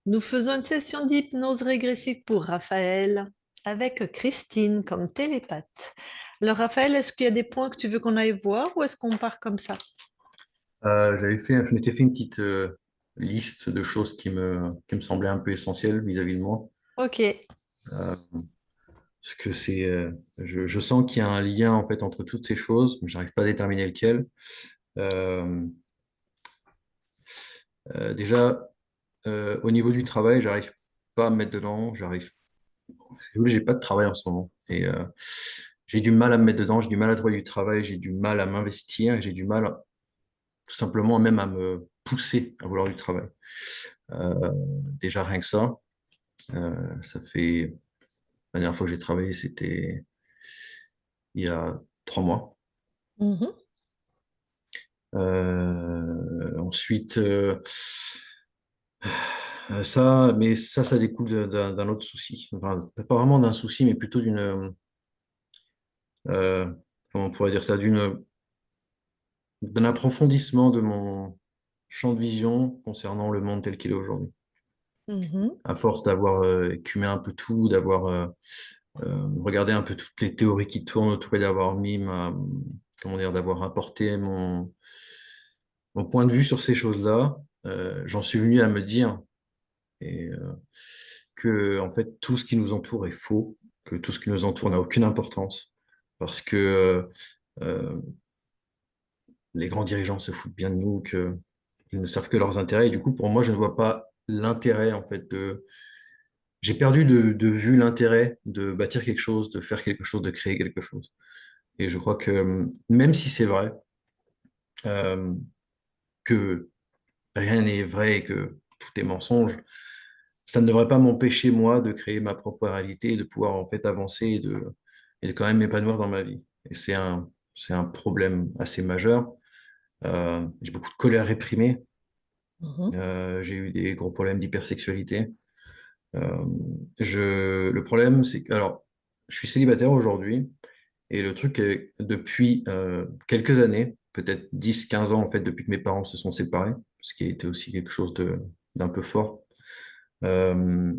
Nous faisons une session d'hypnose régressive pour Raphaël avec Christine comme télépathe. Alors Raphaël, est-ce qu'il y a des points que tu veux qu'on aille voir ou est-ce qu'on part comme ça? Je m'étais fait une petite liste de choses qui me semblaient un peu essentielles vis-à-vis de moi. Ok. Euh, Parce que je sens qu'il y a un lien en fait entre toutes ces choses, mais j'arrive pas à déterminer lequel. Euh, Déjà, au niveau du travail, j'arrive pas à me mettre dedans. Si vous voulez, j'ai pas de travail en ce moment et j'ai du mal à me mettre dedans. J'ai du mal à trouver du travail. J'ai du mal à m'investir. J'ai du mal tout simplement même à me pousser à vouloir du travail. Déjà rien que ça. Ça fait La dernière fois que j'ai travaillé, c'était il y a 3 mois. Mhm. Ensuite, ça découle d'un autre souci. Enfin, pas vraiment d'un souci, mais plutôt euh, comment on pourrait dire ça, d'un approfondissement de mon champ de vision concernant le monde tel qu'il est aujourd'hui. Mhm. À force d'avoir écumé un peu tout, d'avoir regardé un peu toutes les théories qui tournent autour et d'avoir comment dire, d'avoir apporté mon point de vue sur ces choses-là, j'en suis venu à me dire et, que en fait tout ce qui nous entoure est faux, que tout ce qui nous entoure n'a aucune importance, parce que euh, les grands dirigeants se foutent bien de nous, que ils ne servent que leurs intérêts. Et du coup, pour moi, je ne vois pas l'intérêt en fait de. J'ai perdu de vue l'intérêt de bâtir quelque chose, de faire quelque chose, de créer quelque chose. Et je crois que même si c'est vrai euh, que rien n'est vrai et que tout est mensonge, ça ne devrait pas m'empêcher, moi, de créer ma propre réalité et de pouvoir, en fait, avancer et de quand même m'épanouir dans ma vie. Et c'est un problème assez majeur. J'ai beaucoup de colère réprimée. Mhm. J'ai eu des gros problèmes d'hypersexualité. Euh, le problème, c'est que, alors, je suis célibataire aujourd'hui et le truc est, depuis quelques années, peut-être 10, 15 ans, en fait, depuis que mes parents se sont séparés, ce qui a été aussi quelque chose d'un peu fort. Euh,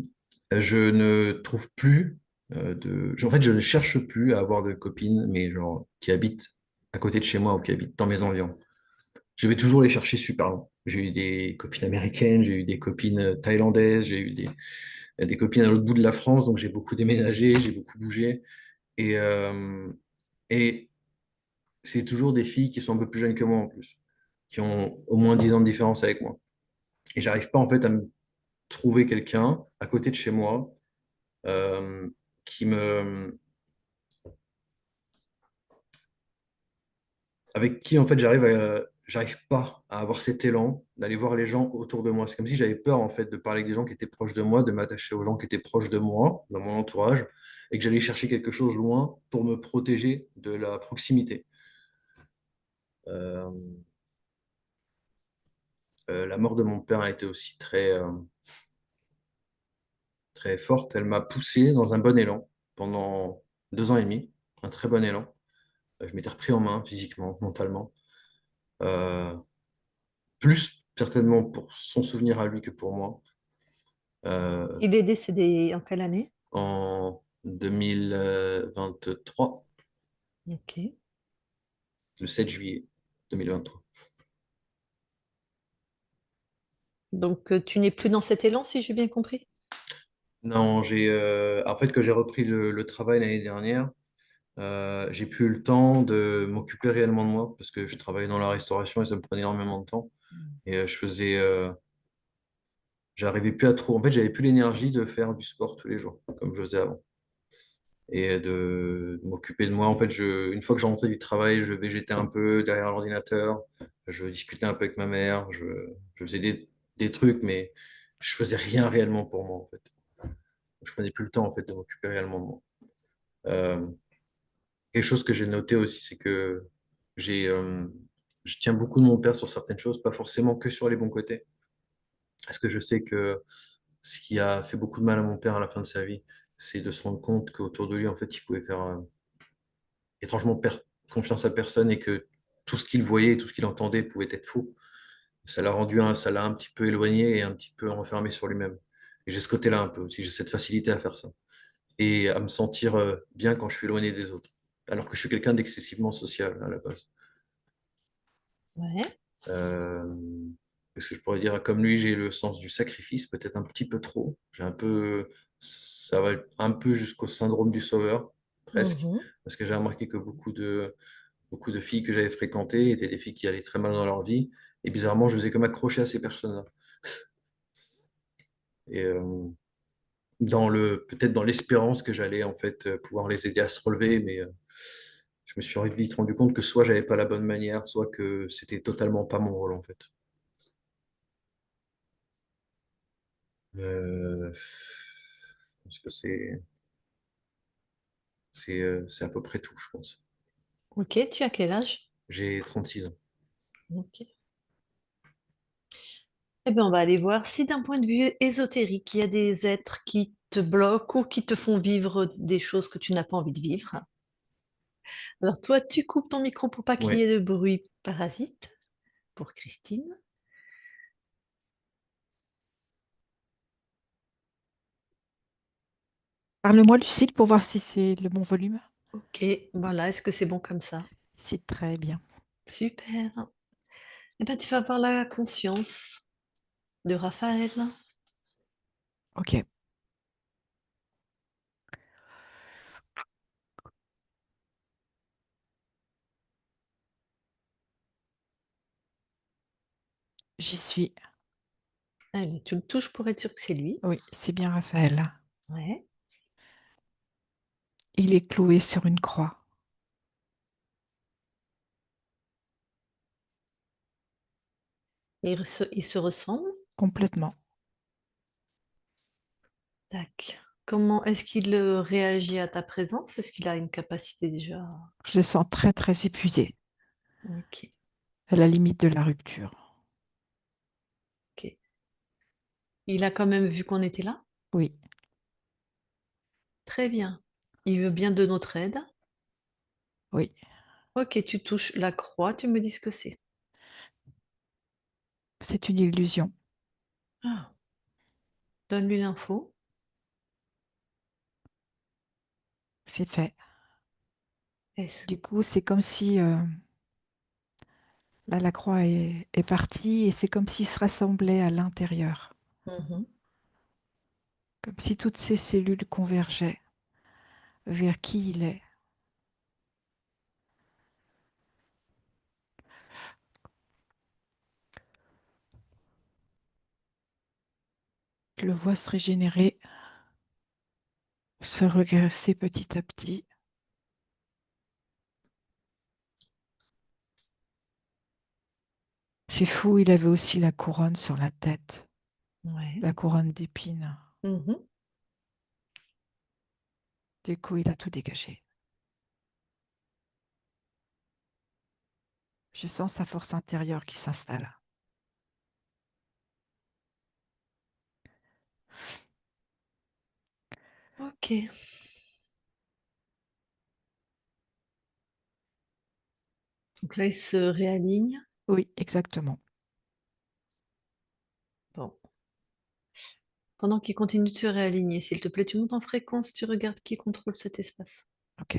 je ne trouve plus en fait, je ne cherche plus à avoir de copines, mais genre qui habitent à côté de chez moi ou qui habitent dans mes environs. Je vais toujours les chercher super loin. J'ai eu des copines américaines, j'ai eu des copines thaïlandaises, j'ai eu des copines à l'autre bout de la France, donc j'ai beaucoup déménagé, j'ai beaucoup bougé. Et, euh, et c'est toujours des filles qui sont un peu plus jeunes que moi en plus, qui ont au moins 10 ans de différence avec moi. Et j'arrive pas en fait à me trouver quelqu'un à côté de chez moi euh, qui me, avec qui en fait j'arrive pas à avoir cet élan d'aller voir les gens autour de moi. C'est comme si j'avais peur en fait de parler avec des gens qui étaient proches de moi, de m'attacher aux gens qui étaient proches de moi, dans mon entourage, et que j'allais chercher quelque chose loin pour me protéger de la proximité. Euh, la mort de mon père a été aussi très forte. Elle m'a poussé dans un bon élan pendant 2 ans et demi, un très bon élan. Je m'étais repris en main physiquement, mentalement. Euh, Plus certainement pour son souvenir à lui que pour moi. Euh, Il est décédé en quelle année? En 2023, Ok. le 7 juillet 2023. Donc tu n'es plus dans cet élan, si j'ai bien compris? Non, en fait, que j'ai repris le travail l'année dernière, j'ai plus eu le temps de m'occuper réellement de moi parce que je travaillais dans la restauration et ça me prenait énormément de temps. Et j'arrivais plus à trop. En fait, j'avais plus l'énergie de faire du sport tous les jours comme je faisais avant. Et de m'occuper de moi. En fait, une fois que je rentrais du travail, je végétais un peu derrière l'ordinateur, je discutais un peu avec ma mère, je faisais des trucs, mais je faisais rien réellement pour moi, en fait. Je prenais plus le temps, en fait, de m'occuper réellement de moi. Euh, Quelque chose que j'ai noté aussi, c'est que j'ai, euh, je tiens beaucoup de mon père sur certaines choses, pas forcément que sur les bons côtés. Parce que je sais que ce qui a fait beaucoup de mal à mon père à la fin de sa vie, c'est de se rendre compte qu'autour de lui, en fait, il pouvait faire étrangement confiance à personne et que tout ce qu'il voyait et tout ce qu'il entendait pouvait être faux. Ça l'a un petit peu éloigné et un petit peu renfermé sur lui-même. Et j'ai ce côté-là un peu aussi, j'ai cette facilité à faire ça. Et à me sentir bien quand je suis éloigné des autres. Alors que je suis quelqu'un d'excessivement social à la base. Ouais. Euh, Parce que je pourrais dire, comme lui, j'ai le sens du sacrifice, peut-être un petit peu trop. J'ai un peu, ça va un peu jusqu'au syndrome du sauveur, presque. Mhm. Parce que j'ai remarqué que beaucoup de filles que j'avais fréquentées étaient des filles qui allaient très mal dans leur vie. Et bizarrement, je faisais comme accrocher à ces personnes-là. Et peut-être dans l'espérance que j'allais en fait pouvoir les aider à se relever, mais je me suis vite rendu compte que soit j'avais pas la bonne manière, soit que c'était totalement pas mon rôle en fait. Je pense que c'est à peu près tout, je pense. Ok, tu as quel âge? J'ai 36 ans. Ok. Eh bien, on va aller voir si d'un point de vue ésotérique, il y a des êtres qui te bloquent ou qui te font vivre des choses que tu n'as pas envie de vivre. Alors toi, tu coupes ton micro pour pas qu'il y Ouais. ait de bruit parasite, pour Christine. Parle-moi Lucille pour voir si c'est le bon volume. Ok, voilà, est-ce que c'est bon comme ça? C'est très bien. Super. Eh bien, tu vas avoir la conscience de Raphaël. Ok, j'y suis. Allez, tu le touches pour être sûr que c'est lui. Oui, c'est bien Raphaël. Ouais. Il est cloué sur une croix, Il se ressemble. complètement. Tac. Comment est-ce qu'il réagit à ta présence? Est-ce qu'il a une capacité déjà? Je le sens très très épuisé, Ok, à la limite de la rupture. ok. Il a quand même vu qu'on était là? Oui, Très bien. Il veut bien de notre aide. oui, Ok, tu touches la croix, tu me dis ce que c'est. c'est une illusion. Ah, donne-lui l'info. C'est fait. Est-ce... Du coup, c'est comme si là, la croix est partie et c'est comme s'il se rassemblait à l'intérieur, Mhm. comme si toutes ces cellules convergeaient vers qui il est. Je le vois se régénérer, se regresser petit à petit. C'est fou, il avait aussi la couronne sur la tête, Ouais. la couronne d'épines. Mhm. Du coup, il a tout dégagé. Je sens sa force intérieure qui s'installe. Ok. Donc là, il se réaligne. Oui, exactement. Bon. Pendant qu'il continue de se réaligner, s'il te plaît, tu montes en fréquence, tu regardes qui contrôle cet espace. Ok.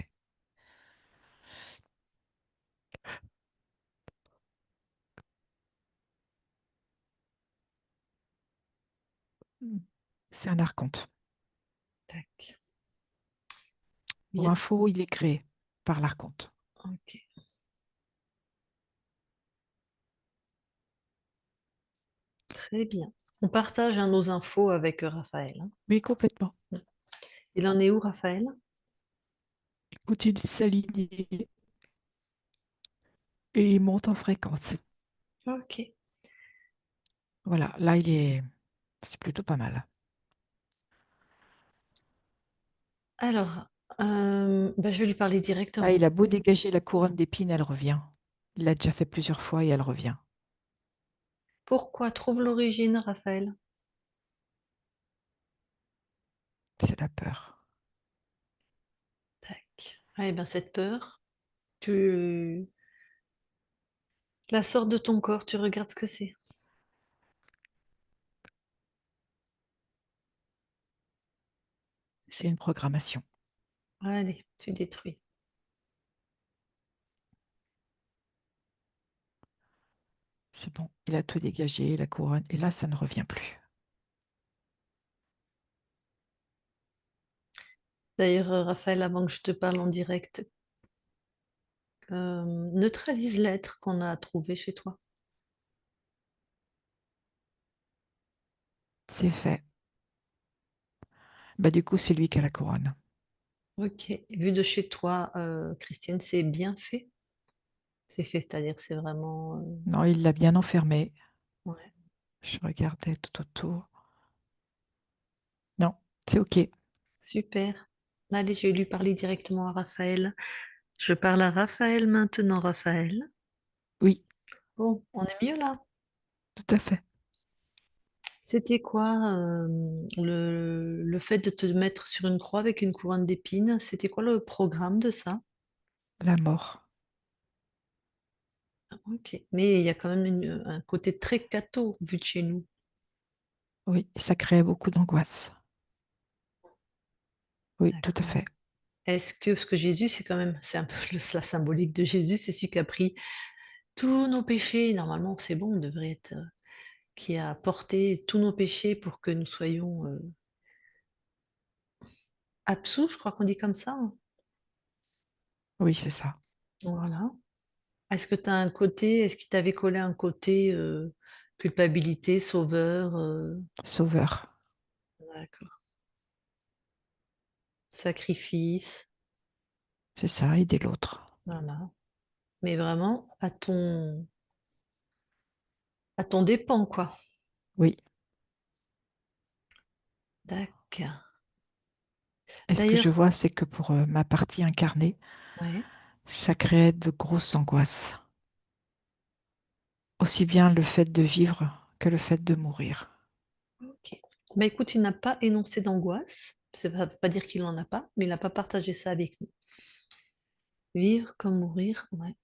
Hmm. C'est un archonte. Tac. Pour Bien. info, il est créé par l'archonte. Ok. Très bien. On partage hein, nos infos avec Raphaël. Hein. Oui, complètement. Il en est où, Raphaël? Il continue de s'aligner et il monte en fréquence. Ok. Voilà, là, c'est plutôt pas mal. Alors, bah, je vais lui parler Ah, directement. il a beau dégager la couronne d'épines, elle revient. Il l'a déjà fait plusieurs fois et elle revient. Pourquoi? Trouve l'origine, Raphaël. C'est la peur. Tac. Ah, eh ben, cette peur, tu la sors de ton corps, tu regardes ce que c'est. C'est une programmation. Allez, tu détruis. C'est bon, il a tout dégagé, la couronne, et là, ça ne revient plus. D'ailleurs, Raphaël, avant que je te parle en direct, neutralise l'être qu'on a trouvé chez toi. C'est fait. Bah, du coup, c'est lui qui a la couronne. Ok. Vu de chez toi, Christiane, c'est bien fait. C'est fait, c'est-à-dire que c'est vraiment... Non, il l'a bien enfermé. ouais. Je regardais tout autour. Non, c'est OK. Super. Allez, je vais lui parler directement à Raphaël. Je parle à Raphaël maintenant, Raphaël. Oui, Bon, on est mieux là. tout à fait. C'était quoi le fait de te mettre sur une croix avec une couronne d'épines? C'était quoi le programme de ça? La mort. Ok. Mais il y a quand même un côté très catho vu de chez nous. Oui, ça créait beaucoup d'angoisse. Oui, tout à D'accord. fait. Est-ce que, parce que Jésus, c'est quand même, c'est un peu la symbolique de Jésus, c'est celui qui a pris tous nos péchés. Normalement, c'est bon, on devrait être, qui a porté tous nos péchés pour que nous soyons absous, je crois qu'on dit comme ça, hein. Oui, c'est ça. Voilà. Est-ce que tu as un côté, est-ce qu'il t'avait collé un côté culpabilité, sauveur, Sauveur. d'accord, sacrifice, C'est ça, aider l'autre. voilà. Mais vraiment à ton dépend, quoi. Oui. D'accord. Et ce que je D'ailleurs, vois, c'est que pour ma partie incarnée, ouais, ça créait de grosses angoisses. Aussi bien le fait de vivre que le fait de mourir. ok. Bah écoute, il n'a pas énoncé d'angoisse. Ça ne veut pas dire qu'il n'en a pas, mais il n'a pas partagé ça avec nous. Vivre comme mourir, ouais,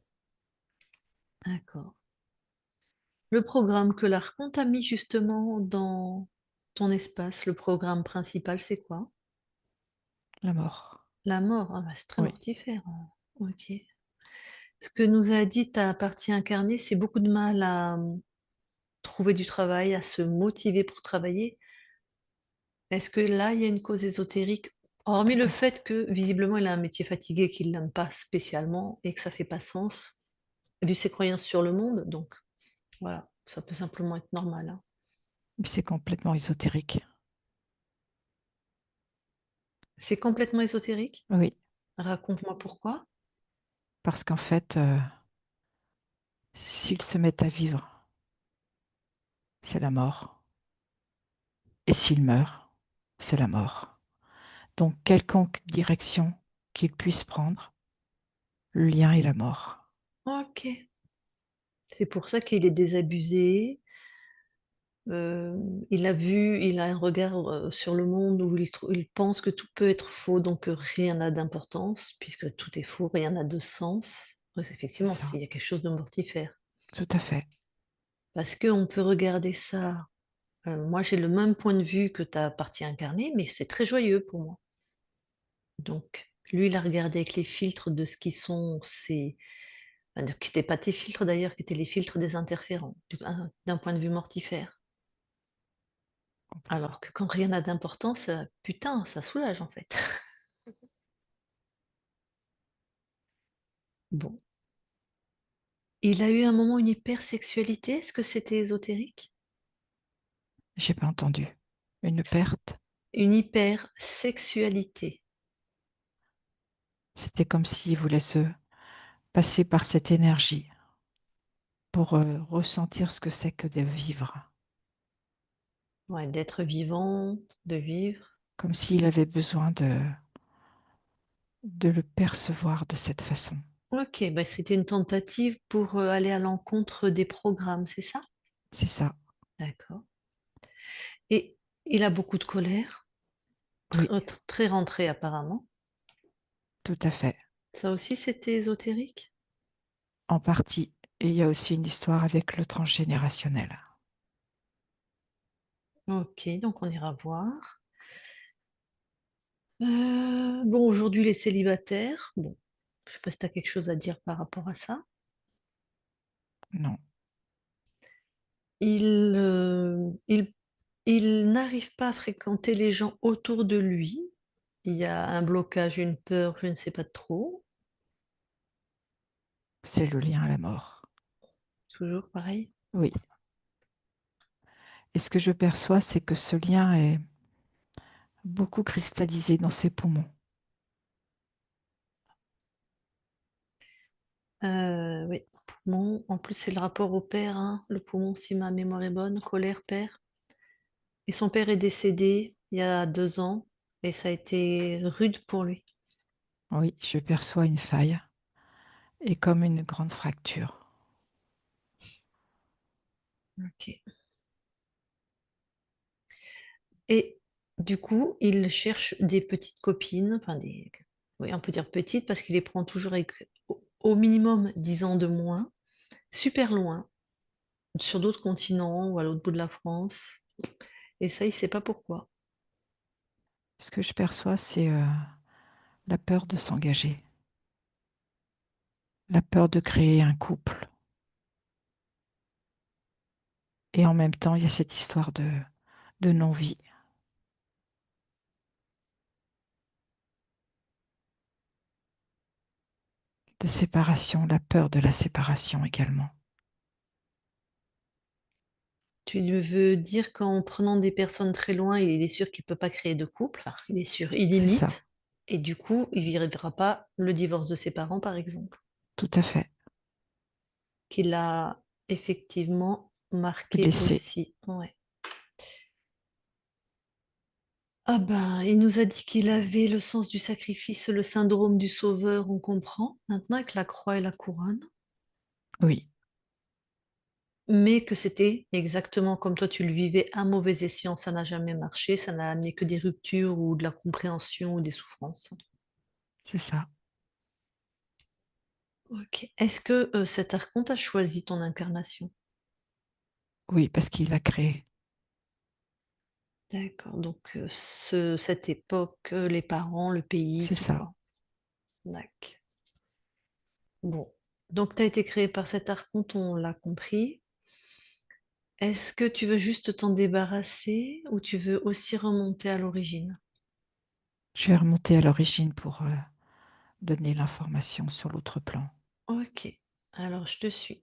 d'accord. Le programme que l'archonte a mis justement dans ton espace, le programme principal, c'est quoi? La mort. La mort, ah bah, c'est très Oui, mortifère, hein. Ok. Ce que nous a dit ta partie incarnée, c'est beaucoup de mal à trouver du travail, à se motiver pour travailler. Est-ce que là, il y a une cause ésotérique? Hormis tout le à fait. fait que visiblement, il a un métier fatigué qu'il n'aime pas spécialement et que ça fait pas sens, vu ses croyances sur le monde. Donc voilà, ça peut simplement être normal, hein. Mais c'est complètement ésotérique. C'est complètement ésotérique? Oui, Raconte-moi pourquoi. parce qu'en fait, s'ils se mettent à vivre, c'est la mort. Et s'ils meurent, c'est la mort. Donc, quelconque direction qu'ils puissent prendre, le lien est la mort. Ok. C'est pour ça qu'il est désabusé. Il a un regard sur le monde où il pense que tout peut être faux, donc rien n'a d'importance, puisque tout est faux, rien n'a de sens. Ouais, C'est effectivement, ça, il y a quelque chose de mortifère. tout à fait. Parce qu'on peut regarder ça. Moi, j'ai le même point de vue que ta partie incarnée, mais c'est très joyeux pour moi. Donc, lui, il a regardé avec les filtres de ce qui sont ses. Enfin, qui n'étaient pas tes filtres d'ailleurs, qui étaient les filtres des interférents, d'un point de vue mortifère. Complètement. Alors que quand rien n'a d'importance, putain, ça soulage en fait. Bon. Il a eu un moment une hypersexualité, est-ce que c'était ésotérique? J'ai pas entendu. Une perte, Une hypersexualité. c'était comme s'il voulait se passer par cette énergie pour ressentir ce que c'est que de vivre. Ouais, d'être vivant, de vivre. Comme s'il avait besoin de le percevoir de cette façon. Ok, bah c'était une tentative pour aller à l'encontre des programmes, c'est ça? C'est ça. D'accord. Et il a beaucoup de colère, Oui, très rentré apparemment. tout à fait. Ça aussi, c'était ésotérique? En partie. Et il y a aussi une histoire avec le transgénérationnel. Ok, donc on ira voir. Bon, aujourd'hui, les célibataires. Bon, je sais pas si tu as quelque chose à dire par rapport à ça. Non, Il, il n'arrive pas à fréquenter les gens autour de lui. Il y a un blocage, une peur, je ne sais pas trop. c'est Est-ce le que lien à la mort. toujours pareil? Oui. Et ce que je perçois, c'est que ce lien est beaucoup cristallisé dans ses poumons. Oui, poumon. En plus, c'est le rapport au père, hein. Le poumon, si ma mémoire est bonne, colère, père. Et son père est décédé il y a 2 ans et ça a été rude pour lui. Oui, je perçois une faille et comme une grande fracture. Ok. Et du coup, il cherche des petites copines, enfin des, oui, on peut dire petites parce qu'il les prend toujours avec au minimum 10 ans de moins, super loin, sur d'autres continents ou à l'autre bout de la France. Et ça, il ne sait pas pourquoi. Ce que je perçois, c'est la peur de s'engager, la peur de créer un couple. Et en même temps, il y a cette histoire de non-vie. De séparation, la peur de la séparation également. Tu veux dire qu'en prenant des personnes très loin, il est sûr qu'il ne peut pas créer de couple, enfin, il est sûr, il C'est ça, limite, et du coup, il ne vivra pas le divorce de ses parents, par exemple, tout à fait. qui l'a effectivement marqué Blessé, aussi. Ouais. Ah ben, il nous a dit qu'il avait le sens du sacrifice, le syndrome du sauveur, on comprend, maintenant avec la croix et la couronne, oui, mais que c'était exactement comme toi tu le vivais, un mauvais escient, ça n'a jamais marché, ça n'a amené que des ruptures ou de la compréhension ou des souffrances. c'est ça. Ok. Est-ce que cet archonte a choisi ton incarnation? Oui, parce qu'il l'a créé. D'accord. Donc, cette époque, les parents, le pays, C'est tout ça. quoi. D'accord. Bon. Donc, tu as été créé par cet archonte, on l'a compris. Est-ce que tu veux juste t'en débarrasser ou tu veux aussi remonter à l'origine? Je vais remonter à l'origine pour donner l'information sur l'autre plan. Ok. Alors, je te suis.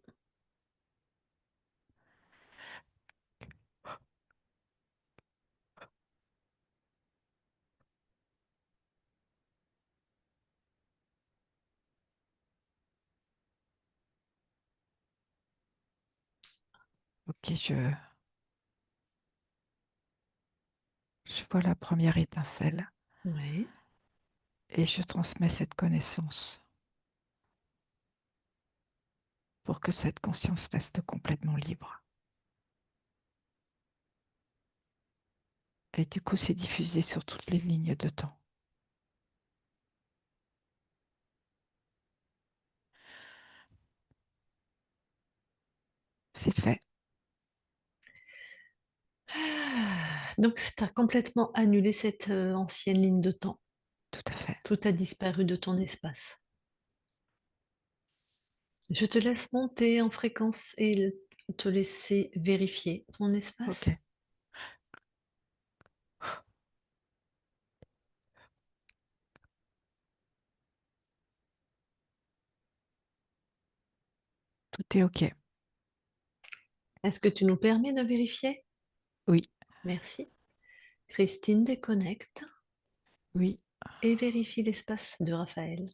Ok, je vois la première étincelle Oui. et je transmets cette connaissance pour que cette conscience reste complètement libre. Et du coup, c'est diffusé sur toutes les lignes de temps. C'est fait, Donc, tu as complètement annulé cette ancienne ligne de temps. tout à fait. Tout a disparu de ton espace. Je te laisse monter en fréquence et te laisser vérifier ton espace. Ok, tout est ok. Est-ce que tu nous permets de vérifier? Oui, Merci. Christine déconnecte oui, et vérifie l'espace de Raphaël.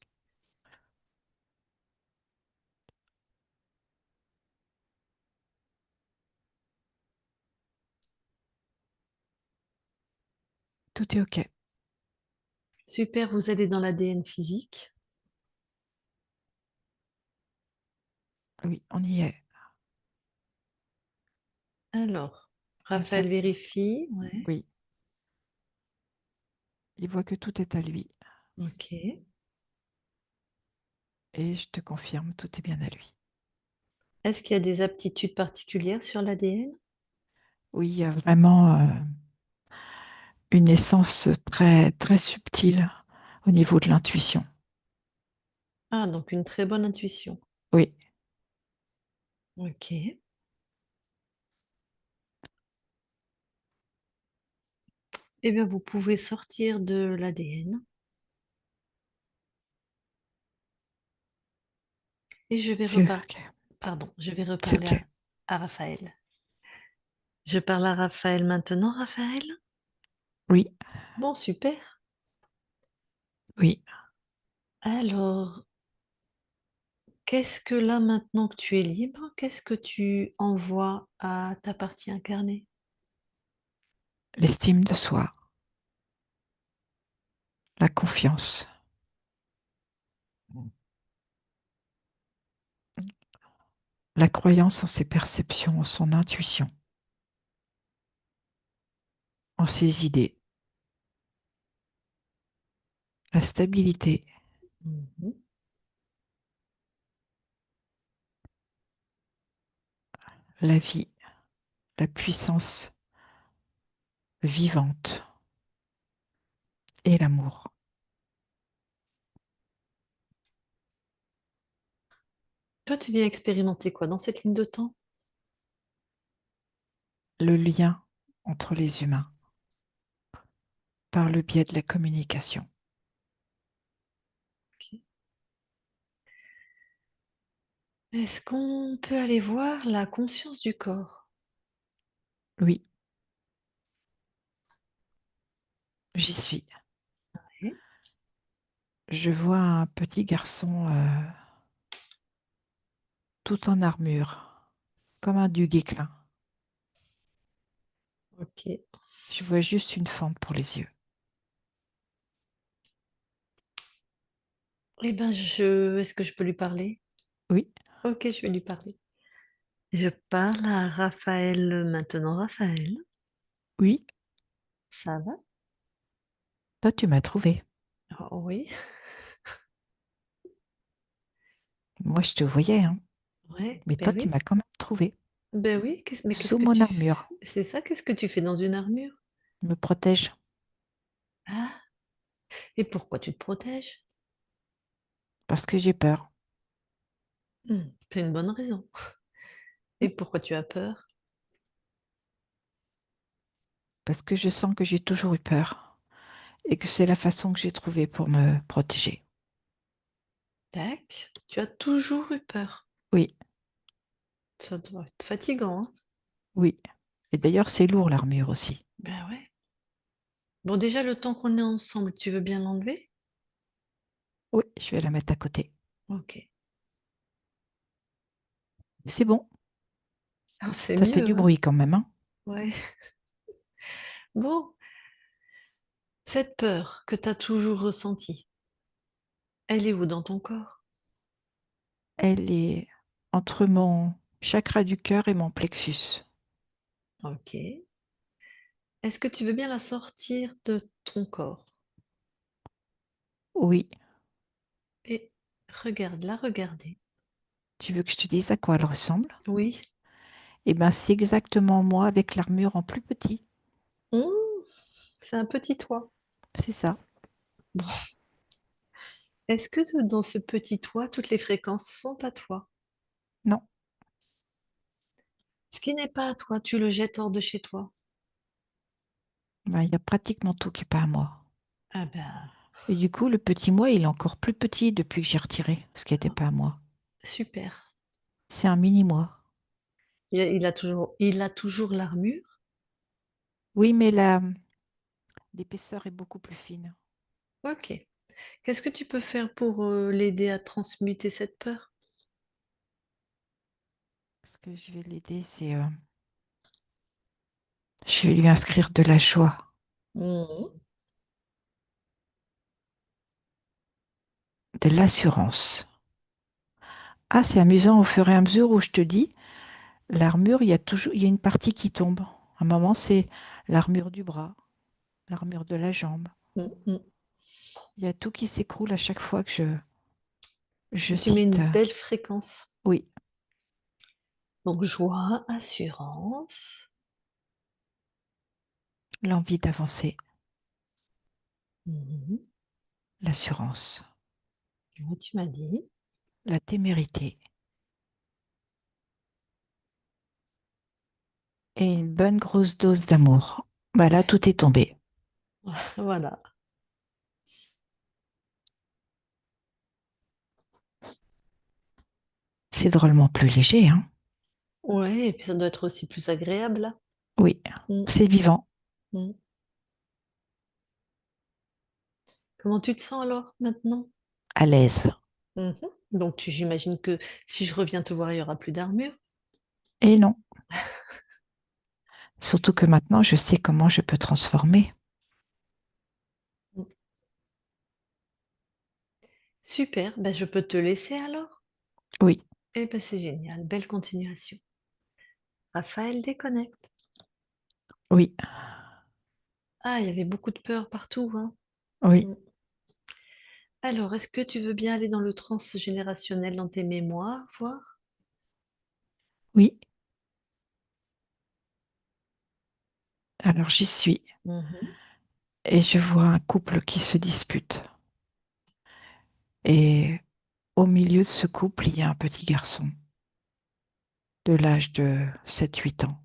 tout est ok. Super, vous allez dans l'ADN physique. Oui, on y est. Alors, Raphaël Exactement. vérifie. Ouais. Oui, il voit que tout est à lui. Ok. Et je te confirme, tout est bien à lui. Est-ce qu'il y a des aptitudes particulières sur l'ADN? Oui, il y a vraiment une essence très, très subtile au niveau de l'intuition. Ah, donc une très bonne intuition. Oui, Ok. Eh bien, vous pouvez sortir de l'ADN et je vais c'est reparler. ok. Pardon, je vais C'est reparler ok. à Raphaël. Je parle à Raphaël maintenant, Raphaël? Oui, Bon, super. oui. Alors, qu'est-ce que là, maintenant que tu es libre, qu'est-ce que tu envoies à ta partie incarnée? L'estime de soi, la confiance, la croyance en ses perceptions, en son intuition, en ses idées, la stabilité, Mhm. la vie, la puissance vivante et l'amour. Toi, tu viens expérimenter quoi dans cette ligne de temps? Le lien entre les humains par le biais de la communication. Ok. Est-ce qu'on peut aller voir la conscience du corps? Oui, j'y suis. Oui. Je vois un petit garçon tout en armure, comme un du Guesclin. Ok. Je vois juste une fente pour les yeux. Eh ben, est-ce que je peux lui parler? Oui, Ok, je vais lui parler. Je parle à Raphaël maintenant. Raphaël, oui, ça va? toi tu m'as trouvé. Oh, oui. Moi je te voyais, hein. Ouais, Mais ben toi tu oui. m'as quand même trouvé. Ben oui, mais qu'est-ce Sous que mon tu armure, fais? C'est ça, qu'est-ce que tu fais dans une armure? me protège. Ah, et pourquoi tu te protèges? Parce que j'ai peur. C'est une bonne raison. Et pourquoi tu as peur? Parce que je sens que j'ai toujours eu peur. Et que c'est la façon que j'ai trouvée pour me protéger. Tac, tu as toujours eu peur. Oui, Ça doit être fatigant, hein? oui. Et d'ailleurs c'est lourd l'armure aussi. Ben ouais. Bon, déjà, le temps qu'on est ensemble, tu veux bien l'enlever? Oui, je vais la mettre à côté. Ok. C'est bon, Ah, c'est ça fait mieux, du hein? bruit quand même, hein. Ouais. Bon, cette peur que tu as toujours ressentie, elle est où dans ton corps? Elle est entre mon chakra du cœur et mon plexus. Ok. Est-ce que tu veux bien la sortir de ton corps? Oui, Et regarde-la, regarder. tu veux que je te dise à quoi elle ressemble? Oui. Eh bien, c'est exactement moi avec l'armure en plus petit. Mmh, c'est un petit toit. C'est ça. Bon. Est-ce que dans ce petit toit, toutes les fréquences sont à toi? Non, Ce qui n'est pas à toi, tu le jettes hors de chez toi. ben, il y a pratiquement tout qui n'est pas à moi. Ah ben, Et du coup, le petit moi, il est encore plus petit depuis que j'ai retiré ce qui n'était pas à moi. super. C'est un mini moi. Il a toujours l'armure. Oui, mais l'épaisseur est beaucoup plus fine. Ok. Qu'est-ce que tu peux faire pour l'aider à transmuter cette peur? Ce que je vais l'aider, c'est je vais lui inscrire de la joie, Mhm. de l'assurance. Ah, c'est amusant au fur et à mesure où je te dis, l'armure, il y a une partie qui tombe. À un moment, c'est l'armure du bras, l'armure de la jambe. Mhm. Il y a tout qui s'écroule à chaque fois que je Tu mets cite, une belle fréquence. oui, Donc, joie, assurance. l'envie d'avancer. Mhm. l'assurance, Ouais, tu m'as dit. la témérité et une bonne grosse dose d'amour. Voilà, tout est tombé. Voilà. C'est drôlement plus léger, hein? Ouais, et puis ça doit être aussi plus agréable, là. Oui, Mm, c'est vivant, mm. Comment tu te sens alors maintenant? à l'aise. Mhm. Donc, j'imagine que si je reviens te voir, il n'y aura plus d'armure. Et non, surtout que maintenant, je sais comment je peux transformer. Mm. Super, ben, je peux te laisser alors. Oui, Eh ben, c'est génial, belle continuation. Raphaël déconnecte. oui, Ah, il y avait beaucoup de peur partout, hein. oui, Mm. Alors, est-ce que tu veux bien aller dans le transgénérationnel dans tes mémoires, voir? oui. Alors j'y suis. Mhm. Et je vois un couple qui se dispute. Et au milieu de ce couple, il y a un petit garçon de l'âge de 7, 8 ans,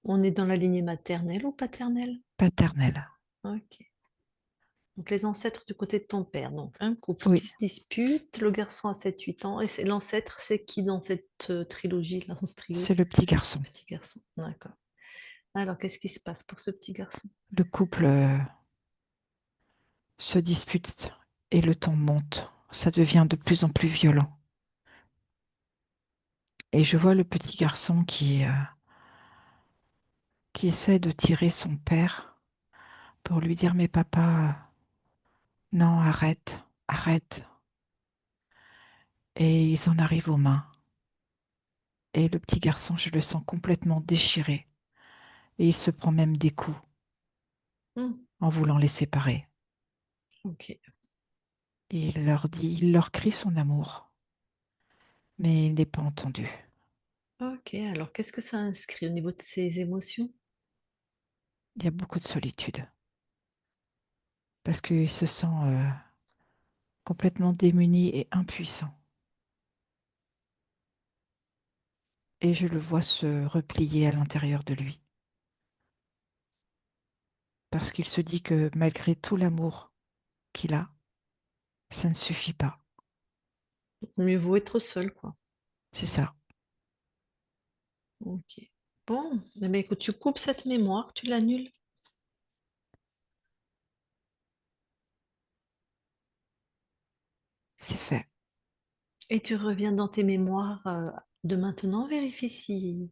On est dans la lignée maternelle ou paternelle? paternel. Ok. Donc, les ancêtres du côté de ton père. Donc, un couple Oui, qui se dispute, le garçon a 7 8 ans. Et c'est l'ancêtre, c'est qui dans cette trilogie-là, dans ce trio? c'est le petit garçon. Petit garçon. D'accord. Alors, qu'est-ce qui se passe pour ce petit garçon? Le couple se dispute et le ton monte. Ça devient de plus en plus violent. Et je vois le petit garçon qui essaie de tirer son père pour lui dire, mais papa, non, arrête, arrête. Et ils en arrivent aux mains. Et le petit garçon, je le sens complètement déchiré. Et il se prend même des coups Hmm, en voulant les séparer. ok. Et il leur crie son amour, mais il n'est pas entendu. Ok, alors qu'est-ce que ça inscrit au niveau de ses émotions? Il y a beaucoup de solitude parce qu'il se sent complètement démuni et impuissant. Et je le vois se replier à l'intérieur de lui parce qu'il se dit que malgré tout l'amour qu'il a, ça ne suffit pas. Mieux vaut être seul, quoi. C'est ça. Ok. Bon, eh ben, écoute, tu coupes cette mémoire, tu l'annules C'est fait. et tu reviens dans tes mémoires de maintenant, vérifie si...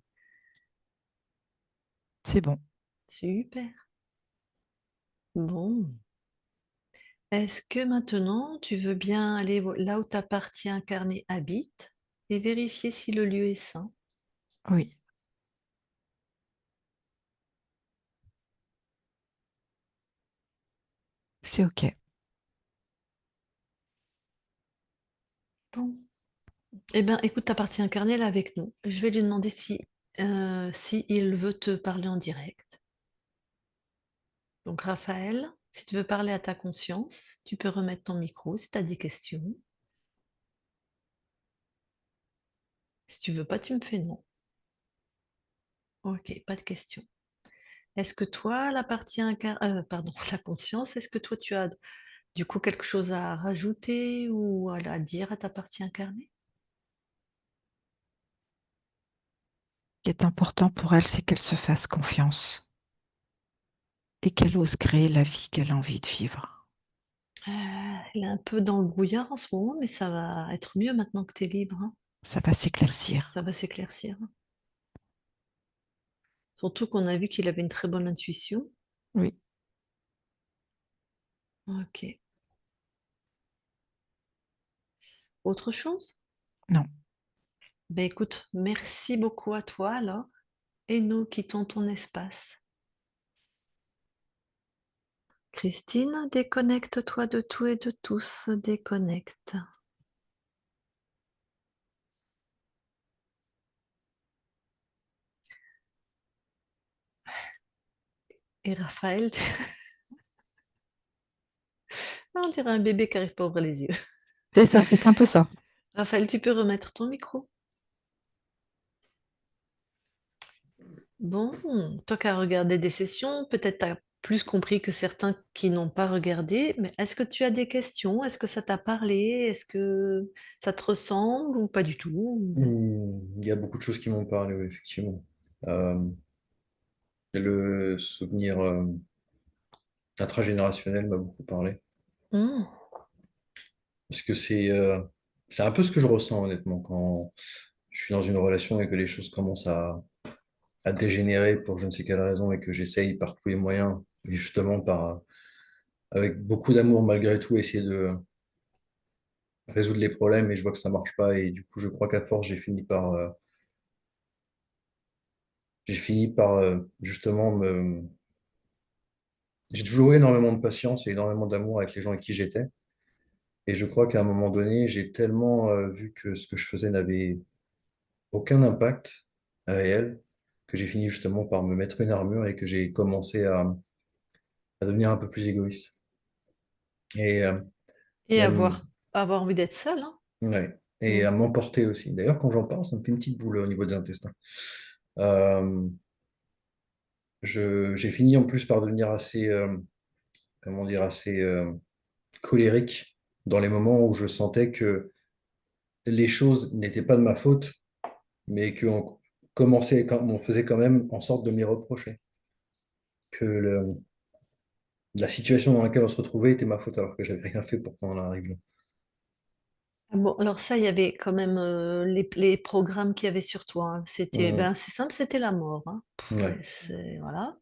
C'est bon. Super. Bon. Est-ce que maintenant, tu veux bien aller là où ta partie incarnée habite et vérifier si le lieu est sain? Oui, c'est OK. Bon. Eh bien, écoute, ta partie incarnée, elle est avec nous. Je vais lui demander si il veut te parler en direct. Donc, Raphaël, si tu veux parler à ta conscience, tu peux remettre ton micro si tu as des questions. Si tu veux pas, tu me fais non. Ok, pas de questions. Est-ce que toi, la partie pardon, la conscience, est-ce que toi, tu as du coup quelque chose à rajouter ou à dire à ta partie incarnée? Ce qui est important pour elle, c'est qu'elle se fasse confiance et qu'elle ose créer la vie qu'elle a envie de vivre. Elle est un peu dans le brouillard en ce moment, mais ça va être mieux maintenant que tu es libre, hein. Ça va s'éclaircir. Ça va s'éclaircir, hein. Surtout qu'on a vu qu'il avait une très bonne intuition. Oui, Ok. Autre chose? non. Ben écoute, merci beaucoup à toi alors. Et nous quittons ton espace. Christine, déconnecte-toi de tout et de tous. Déconnecte. Et Raphaël, on dirait un bébé qui n'arrive pas à ouvrir les yeux. C'est ça, c'est un peu ça. Raphaël, tu peux remettre ton micro. Bon, toi qui as regardé des sessions, peut-être tu as plus compris que certains qui n'ont pas regardé, mais est-ce que tu as des questions? Est-ce que ça t'a parlé? Est-ce que ça te ressemble ou pas du tout? Il y a beaucoup de choses qui m'ont parlé, oui, effectivement. Euh, le souvenir intragénérationnel m'a beaucoup parlé. Hmm. Parce que c'est un peu ce que je ressens, honnêtement, quand je suis dans une relation et que les choses commencent à dégénérer pour je ne sais quelle raison et que j'essaye par tous les moyens, et justement avec beaucoup d'amour malgré tout, essayer de résoudre les problèmes et je vois que ça marche pas et du coup je crois qu'à force j'ai fini par justement j'ai toujours eu énormément de patience et énormément d'amour avec les gens avec qui j'étais et je crois qu'à un moment donné j'ai tellement vu que ce que je faisais n'avait aucun impact réel que j'ai fini justement par me mettre une armure et que j'ai commencé à devenir un peu plus égoïste et Et même avoir envie d'être seul, hein. ouais, et Hmm. à m'emporter aussi. D'ailleurs quand j'en parle ça me fait une petite boule au niveau des intestins. Euh, j'ai fini en plus par devenir assez, comment dire, assez colérique dans les moments où je sentais que les choses n'étaient pas de ma faute, mais on faisait quand même en sorte de me les reprocher. Que la situation dans laquelle on se retrouvait était ma faute alors que j'avais rien fait pour qu'on en arrive là. Ah bon, alors ça, il y avait quand même les programmes qu'il y avait sur toi, hein. C'était, Mhm. ben, c'est simple, c'était la mort, hein. Ouais. Voilà.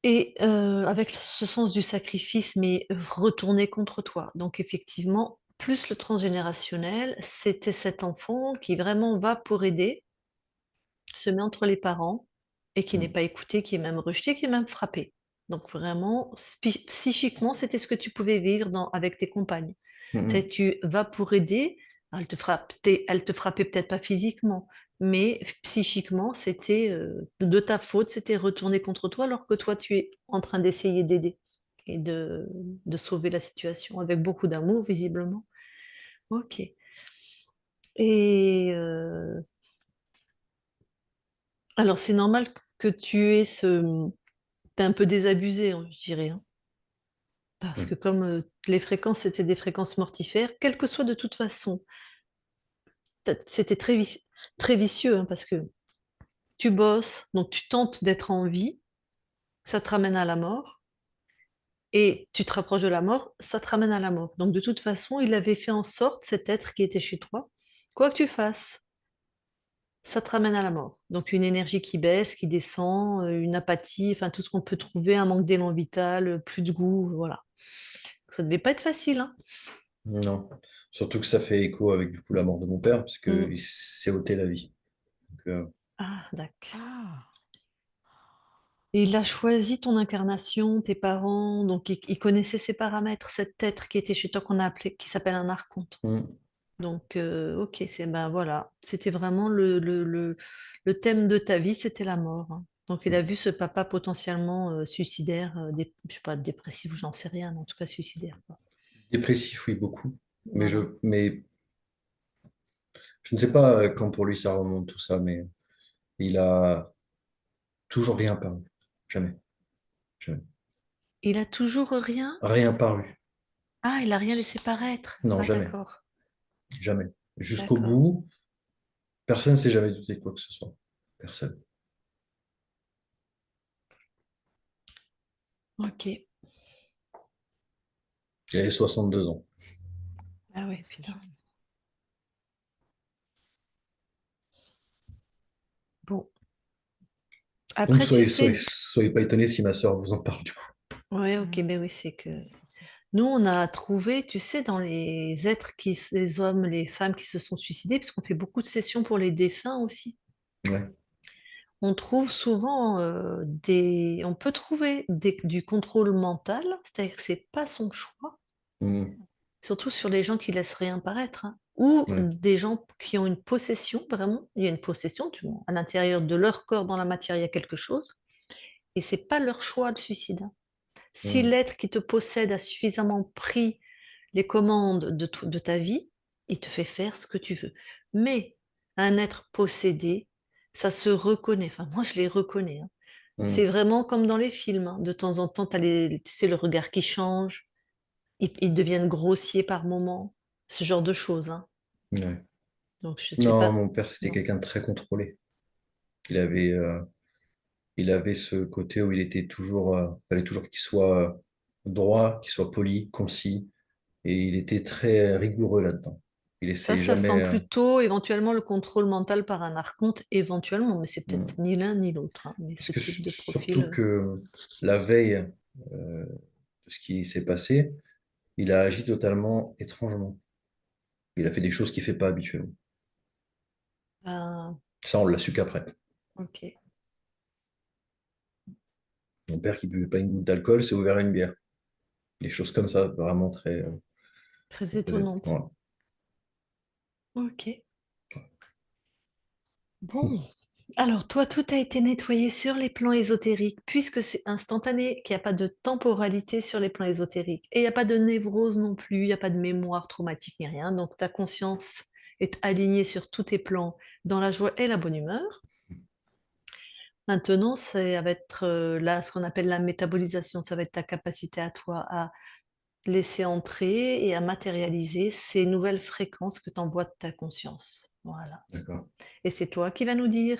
Et avec ce sens du sacrifice, mais retourné contre toi. Donc effectivement, plus le transgénérationnel, c'était cet enfant qui vraiment va pour aider, se met entre les parents et qui n'est Mhm. pas écouté, qui est même rejeté, qui est même frappé. Donc vraiment, psychiquement, c'était ce que tu pouvais vivre avec tes compagnes. Tu sais, Mhm. tu vas pour aider, elle te frappait peut-être pas physiquement, mais psychiquement, c'était de ta faute, c'était retourné contre toi, alors que toi, tu es en train d'essayer d'aider et de sauver la situation avec beaucoup d'amour, visiblement. Ok. Et alors, c'est normal que tu aies t'es un peu désabusé, hein, je dirais, hein. Parce que Mhm. comme les fréquences, c'était des fréquences mortifères, quelle que soit de toute façon, c'était très vicieux, hein, parce que tu bosses, donc tu tentes d'être en vie, ça te ramène à la mort, et tu te rapproches de la mort, ça te ramène à la mort. Donc de toute façon, il avait fait en sorte, cet être qui était chez toi, quoi que tu fasses, ça te ramène à la mort. Donc une énergie qui baisse, qui descend, une apathie, enfin tout ce qu'on peut trouver, un manque d'élan vital, plus de goût, voilà. Ça devait pas être facile, hein. Non. Surtout que ça fait écho avec du coup la mort de mon père, parce Mm. qu'il s'est ôté la vie. Donc, Ah, d'accord. Ah, Et il a choisi ton incarnation, tes parents, donc il connaissait ses paramètres, cet être qui était chez toi qu'on a appelé, qui s'appelle un archonte. mhm. Donc, ok, c'est ben voilà, c'était vraiment le thème de ta vie, c'était la mort, hein. Donc, il a vu ce papa potentiellement suicidaire, je sais pas, dépressif, j'en sais rien, mais en tout cas suicidaire, quoi. Dépressif, oui, beaucoup. Voilà. Mais je ne sais pas quand pour lui ça remonte tout ça, mais il a toujours rien paru. Jamais. Jamais. Il a toujours rien? Rien paru. Ah, il a rien laissé paraître. Non, Ah, jamais. d'accord, Jamais. Jusqu'au d'accord. bout, personne ne s'est jamais douté de quoi que ce soit. Personne. Ok. Il avait 62 ans. Ah oui, c'est putain. jeune. Bon. Donc Après, tu sais, soyez pas étonnés si ma sœur vous en parle du coup. ouais, ok, Hmm, ben oui, c'est que c'est ça. nous, on a trouvé, tu sais, dans les êtres les hommes, les femmes qui se sont suicidés, puisqu'on fait beaucoup de sessions pour les défunts aussi. Ouais. On trouve souvent on peut trouver du contrôle mental, c'est-à-dire que c'est pas son choix, Mhm. surtout sur les gens qui laissent rien paraître, hein, ou Ouais. des gens qui ont une possession, vraiment, il y a une possession, à l'intérieur de leur corps, dans la matière, il y a quelque chose, et c'est pas leur choix le suicide, hein. Si Mm. l'être qui te possède a suffisamment pris les commandes de ta vie, il te fait faire ce que tu veux. Mais un être possédé, ça se reconnaît. Enfin, moi, je les reconnais, hein. C'est Mm. vraiment comme dans les films, hein. De temps en temps, tu sais, le regard qui change, ils deviennent grossiers par moments, ce genre de choses, hein. Ouais. Donc, je sais Non, pas. mon père, c'était Non. quelqu'un de très contrôlé. Il avait, euh, il avait ce côté où il était toujours, fallait toujours qu'il soit droit, qu'il soit poli, concis, et il était très rigoureux là-dedans. Il essayait Ça sent jamais. plutôt éventuellement le contrôle mental par un archonte, éventuellement, mais c'est peut-être Mm. ni l'un ni l'autre, hein. Mais Parce ce que type de profil. surtout que la veille de ce qui s'est passé, il a agi totalement étrangement. Il a fait des choses qu'il fait pas habituellement. Ben, Ça, on l'a su qu'après. ok. Mon père qui buvait pas une goutte d'alcool s'est ouvert une bière. Des choses comme ça, vraiment très, Très très étonnante. étonnantes. Ok. Bon. Alors, toi, tout a été nettoyé sur les plans ésotériques, puisque c'est instantané, qu'il n'y a pas de temporalité sur les plans ésotériques. Et il n'y a pas de névrose non plus, il n'y a pas de mémoire traumatique ni rien. Donc, ta conscience est alignée sur tous tes plans, dans la joie et la bonne humeur. Maintenant, ça va être là ce qu'on appelle la métabolisation. Ça va être ta capacité à toi à laisser entrer et à matérialiser ces nouvelles fréquences que t'envoies de ta conscience. Voilà. D'accord. Et c'est toi qui vas nous dire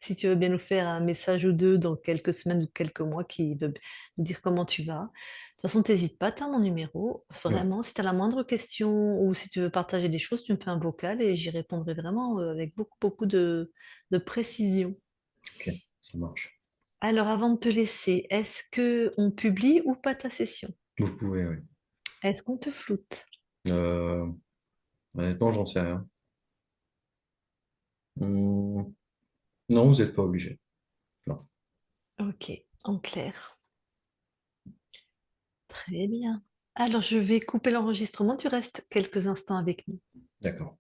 si tu veux bien nous faire un message ou deux dans quelques semaines ou quelques mois qui veut nous dire comment tu vas. De toute façon, t'hésites pas, tu as mon numéro. Ouais. Vraiment, si tu as la moindre question ou si tu veux partager des choses, tu me fais un vocal et j'y répondrai vraiment avec beaucoup de précision. Ok, ça marche. Alors, avant de te laisser, est-ce que on publie ou pas ta session? Vous pouvez, oui. Est-ce qu'on te floute? Euh, honnêtement, j'en sais rien. Hmm, non, vous n'êtes pas obligé. Non. Ok, en clair. Très bien. Alors, je vais couper l'enregistrement. Tu restes quelques instants avec nous. D'accord.